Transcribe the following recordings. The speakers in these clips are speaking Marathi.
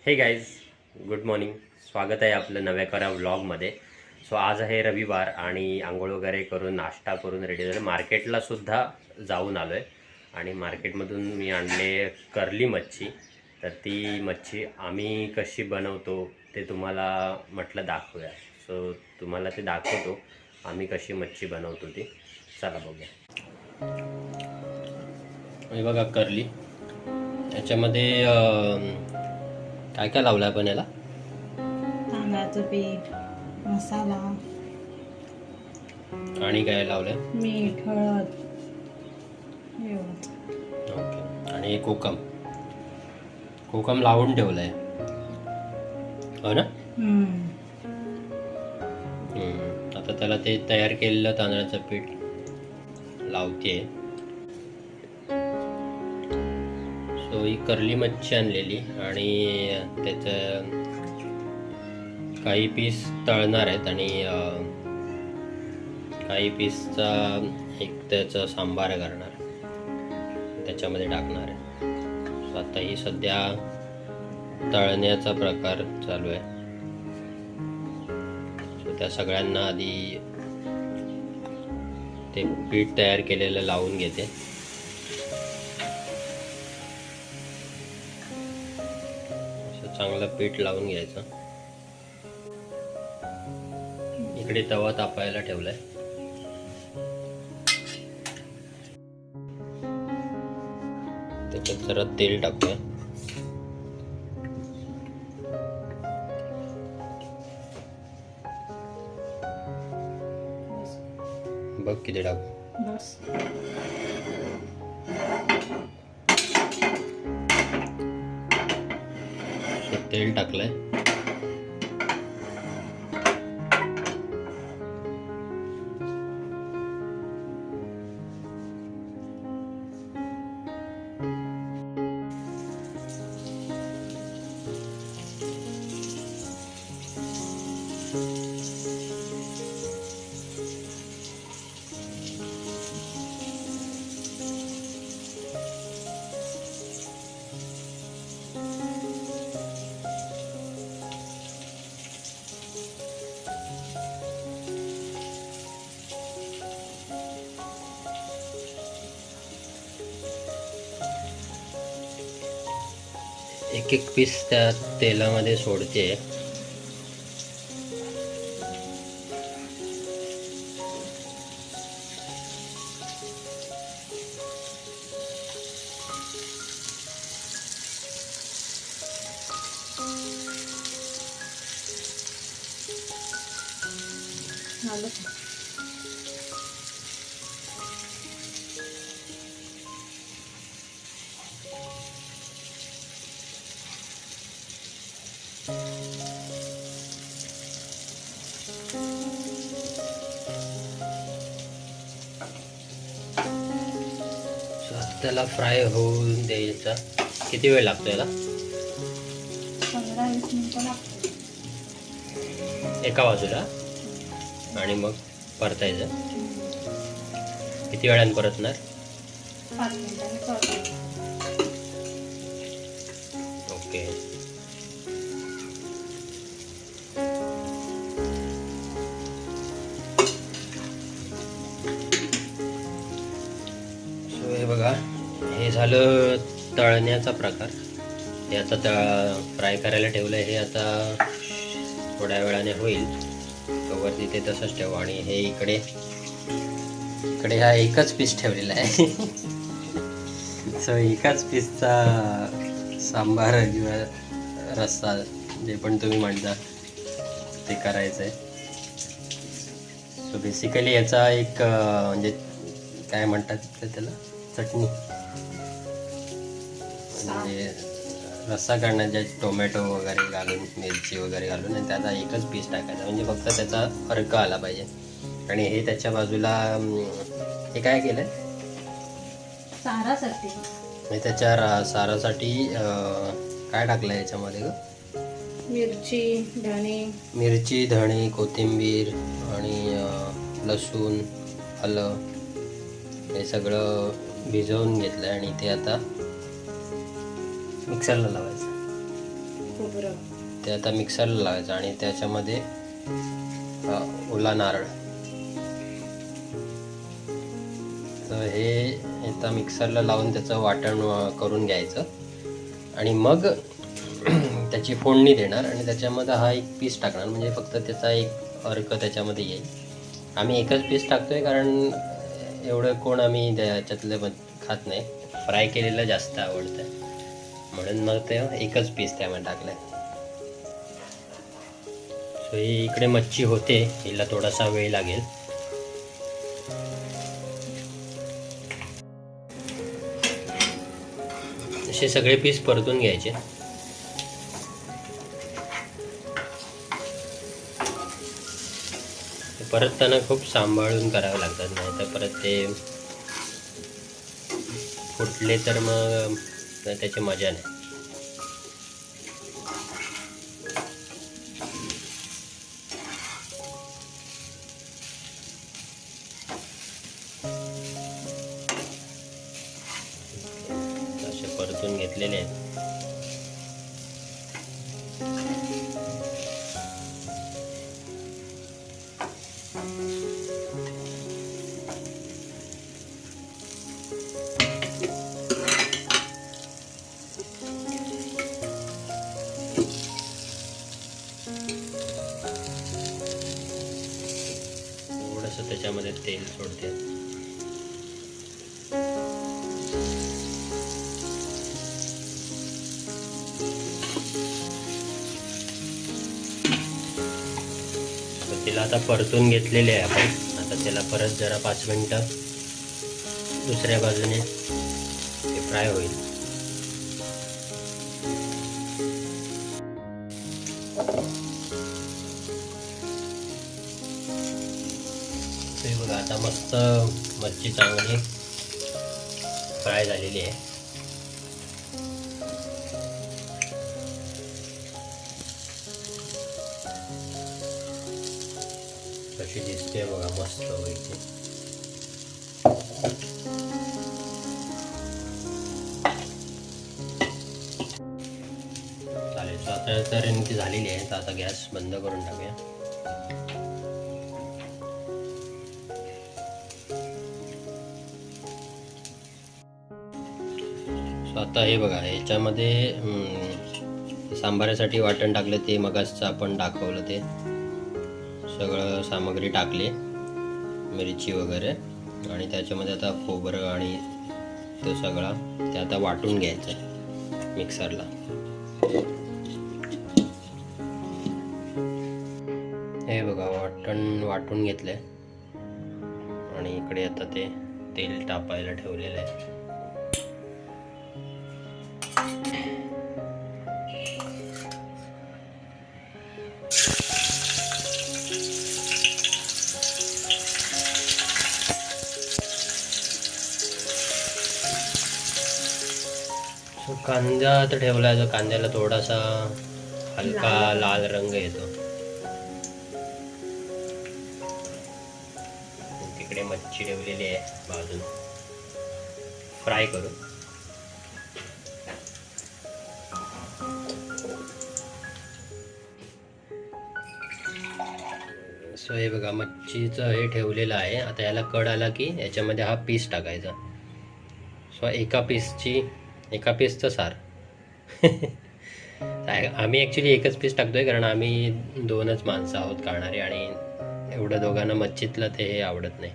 हे गाईज, गुड मॉर्निंग. स्वागत आहे आपलं नव्या करा व्लॉगमध्ये. सो आज आहे रविवार आणि आंघोळ वगैरे करून नाश्ता करून रेडी झालं. मार्केटला सुद्धा जाऊन आलो आहे आणि मार्केटमधून मी आणले कर्ली मच्छी. तर ती मच्छी आम्ही कशी बनवतो ते तुम्हाला म्हटलं दाखवूया. सो तुम्हाला ते दाखवतो आम्ही कशी मच्छी बनवतो ती. चला बघूया. हे बघा कर्ली, याच्यामध्ये काय काय लावलं आपण याला? तांदळाचं पीठ, मसाला आणि काय लावलंय? मीठ, हळद एवढंच. ओके. आणि कोकम कोकम लावून ठेवलंय, हो ना? आता त्याला ते तयार केलेलं तांदळाचं पीठ लावते. सो ही कर्ली मच्छी आणलेली आणि त्याचं काही पीस तळणार आहेत आणि काही पीसचा एक त्याचं सांबार करणार, त्याच्यामध्ये टाकणार आहे. सो आता ही सध्या तळण्याचा प्रकार चालू आहे. सो त्या सगळ्यांना आधी ते पीठ तयार केलेलं लावून घेते. चांगलं पीठ लावून घ्यायचं. इकडे तवा तापायला ठेवलाय. त्याच्यात जरा तेल टाकूया. बघ किती टाकू. बस. तेल टाकलंय. एक एक पीस त्या तेलामध्ये सोडते. त्याला फ्राय होऊन द्यायचा. किती वेळ लागतो याला? 15-20 मिनिटं लागतात. एका बाजूला आणि मग परतायचं. किती वेळाने परतणार? 5 मिनिटांनी परतायचं. ओके. सो हे बघा, हे झालं तळण्याचा प्रकार. हे आता फ्राय करायला ठेवलं आहे. हे आता थोड्या वेळाने होईल. वरती ते तसंच ठेवू. आणि हे इकडे इकडे हा एकच पीस ठेवलेला आहे. सो एकाच पीसचा सांबार किंवा रस्सा जे पण तुम्ही म्हणता ते करायचं आहे. सो बेसिकली याचा एक म्हणजे काय म्हणतात त्याला, चटणी म्हणजे रस्सा करण्याच्या टोमॅटो वगैरे घालून, मिरची वगैरे घालून, आणि त्याचा एकच पीस टाकायचा म्हणजे फक्त त्याचा अर्क आला पाहिजे. आणि हे त्याच्या बाजूला हे काय केलंय? सारासाठी. त्याच्या सारासाठी काय टाकलं याच्यामध्ये ग? मिरची, धणे, कोथिंबीर आणि लसूण, आलं हे सगळं भिजवून घेतलं आणि ते आता मिक्सरला लावायचं. खोबरं. ते आता मिक्सरला लावायचं आणि त्याच्यामध्ये ओला नारळ. तर हे आता मिक्सरला लावून त्याचं वाटण करून घ्यायचं आणि मग त्याची फोडणी देणार आणि त्याच्यामध्ये हा एक पीस टाकणार, म्हणजे फक्त त्याचा एक अर्क त्याच्यामध्ये येईल. आम्ही एकच पीस टाकतोय कारण एवढं कोण आम्ही त्याच्यातले खात नाही, फ्राय केलेलं जास्त आवडतं म्हणून मग ते एकच पीस त्यामध्ये टाकलंय. सो ही इकडे मच्छी होते, हिला थोडासा वेळ लागेल. असे सगळे पीस परतून घ्यायचे. परतताना खूप सांभाळून करावं लागतात, नाही तर परत ते फुटले तर मग त्याची मजा नाही. असे परतून घेतलेले आहेत. थोडंसं त्याच्यामध्ये तेल सोडते. तिला आता परतून घेतलेले आहे आपण. आता त्याला परत जरा 5 मिनिटं दुसऱ्या बाजूने ते फ्राय होईल. ते बघा आता मस्त मच्छी चांगली फ्राय झालेली आहे. कशी दिसते बघा मस्त पैकी. चालेल. आता तर ती झालेली आहे, तर आता गॅस बंद करून टाकूया. आता हे बघा, ह्याच्यामध्ये सांबारासाठी वाटण टाकलं, ते मगाचं आपण दाखवलं ते सगळं सामग्री टाकली, मिरची वगैरे, आणि त्याच्यामध्ये आता खोबरं आणि तो सगळा ते आता वाटून घ्यायचं आहे मिक्सरला. हे बघा वाटून घेतलंय आणि इकडे आता ते तेल तापायला ठेवलेलं आहे. कांदा तर ठेवला आहे, कांद्याला थोडासा हलका लाल रंग येतो. तिकडे मच्छी ठेवलेली आहे बाजून फ्राय करू. सो हे बघा मच्छीचं हे ठेवलेलं आहे. आता याला कड आला की याच्यामध्ये हा पीस टाकायचा. सो एका पीसचं सार. आम्ही ॲक्च्युली एकच पीस टाकतोय कारण आम्ही 2च माणसं आहोत खाणारे आणि एवढं दोघांना मच्छीतलं ते हे आवडत नाही,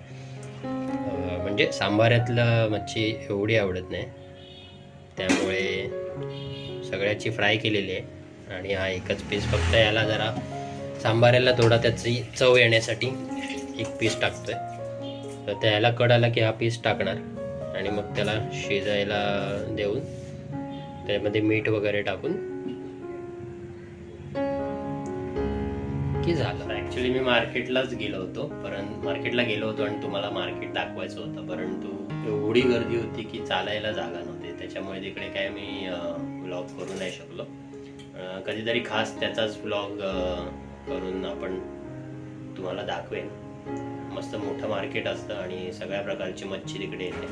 म्हणजे सांबारातलं मच्छी एवढी आवडत नाही. त्यामुळे सगळ्याची फ्राय केलेली आहे आणि हा एकच पीस, फक्त याला जरा सांबाराला थोडा त्याची चव येण्यासाठी एक पीस टाकतोय. तर त्याला कड आला की हा पीस टाकणार आणि मग त्याला शिजायला देऊन त्यामध्ये मीठ वगैरे टाकून की झालं. ॲक्च्युली मी मार्केटलाच गेलो होतो आणि तुम्हाला मार्केट दाखवायचं होतं, परंतु एवढी गर्दी होती की चालायला जागा नव्हती, त्याच्यामुळे तिकडे काय मी व्लॉग करू नाही शकलो. कधीतरी खास त्याचाच व्लॉग करून आपण तुम्हाला दाखवेन. मस्त मोठं मार्केट असतं आणि सगळ्या प्रकारची मच्छी तिकडे येते,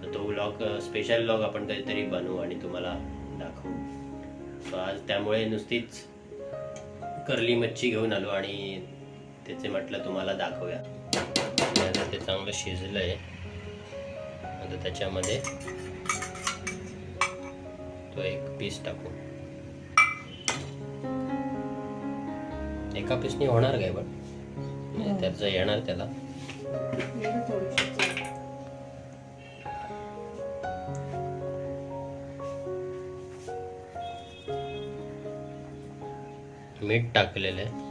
तर तो व्लॉग स्पेशल व्लॉग आपण कधीतरी बनवू आणि तुम्हाला दाखवू. सो आज त्यामुळे नुसतीच कर्ली मच्छी घेऊन आलो आणि त्याचे म्हटलं तुम्हाला दाखवूया. आता ते चांगलं शिजलं आहे. आता त्याच्यामध्ये तो एक पीस टाकू. एका पीसनी होणार काय पण म्हणजे त्याचं येणार त्याला. मीठ टाकलेलं आहे.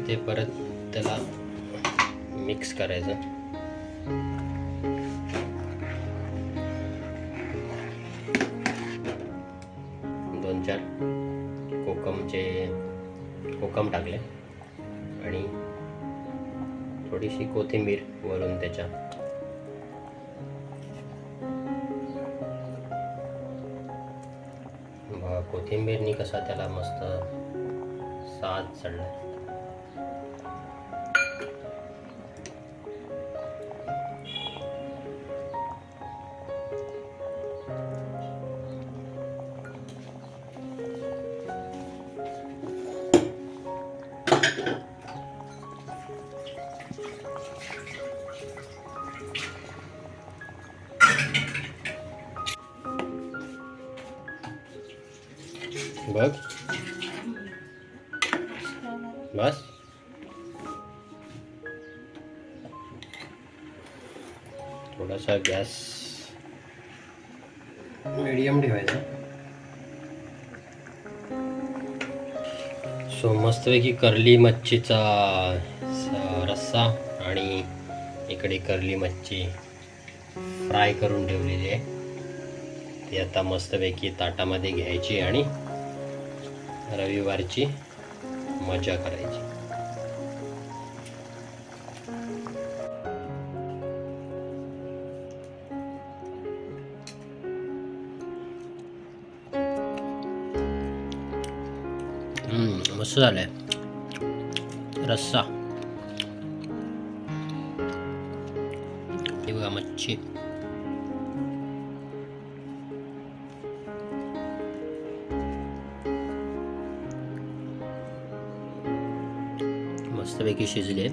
ते परत त्याला मिक्स करायचं. दोन चार कोकम टाकले आणि थोडीशी कोथिंबीर वरून त्याच्या. कोथिंबीरनी कसा त्याला मस्त साज चढला. बघ बस. थोडासा गॅस मीडियम ठेवायचा. सो मस्तपैकी कर्ली मच्छीचा रस्सा आणि इकडे कर्ली मच्छी फ्राय करून ठेवलेली आहे. ती आता मस्तपैकी ताटामध्ये घ्यायची आणि रविवारची मजा करायची. मस्त झालंय रस्सा. हे बघा मच्छी. मस्तपैकी शिजले.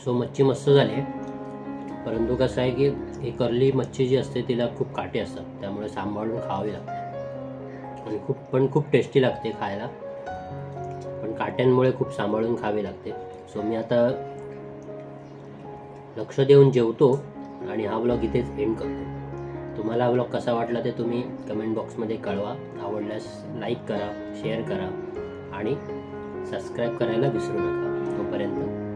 सो मच्छी मस्त झाली, परंतु कसं आहे की ही कर्ली मच्छी जी असते तिला खूप काटे असतात, त्यामुळे सांभाळून खावी लागते आणि खूप टेस्टी लागते खायला, पण काट्यांमुळे खूप सांभाळून खावी लागते. सो मी आता लक्ष देऊन जेवतो आणि हा व्लॉग इथेच एंड करतो. तुम्हाला हा व्लॉग कसा वाटला ते तुम्ही कमेंट बॉक्समध्ये कळवा. आवडल्यास लाईक करा, शेअर करा आणि सबस्क्राईब करायला विसरू नका. तोपर्यंत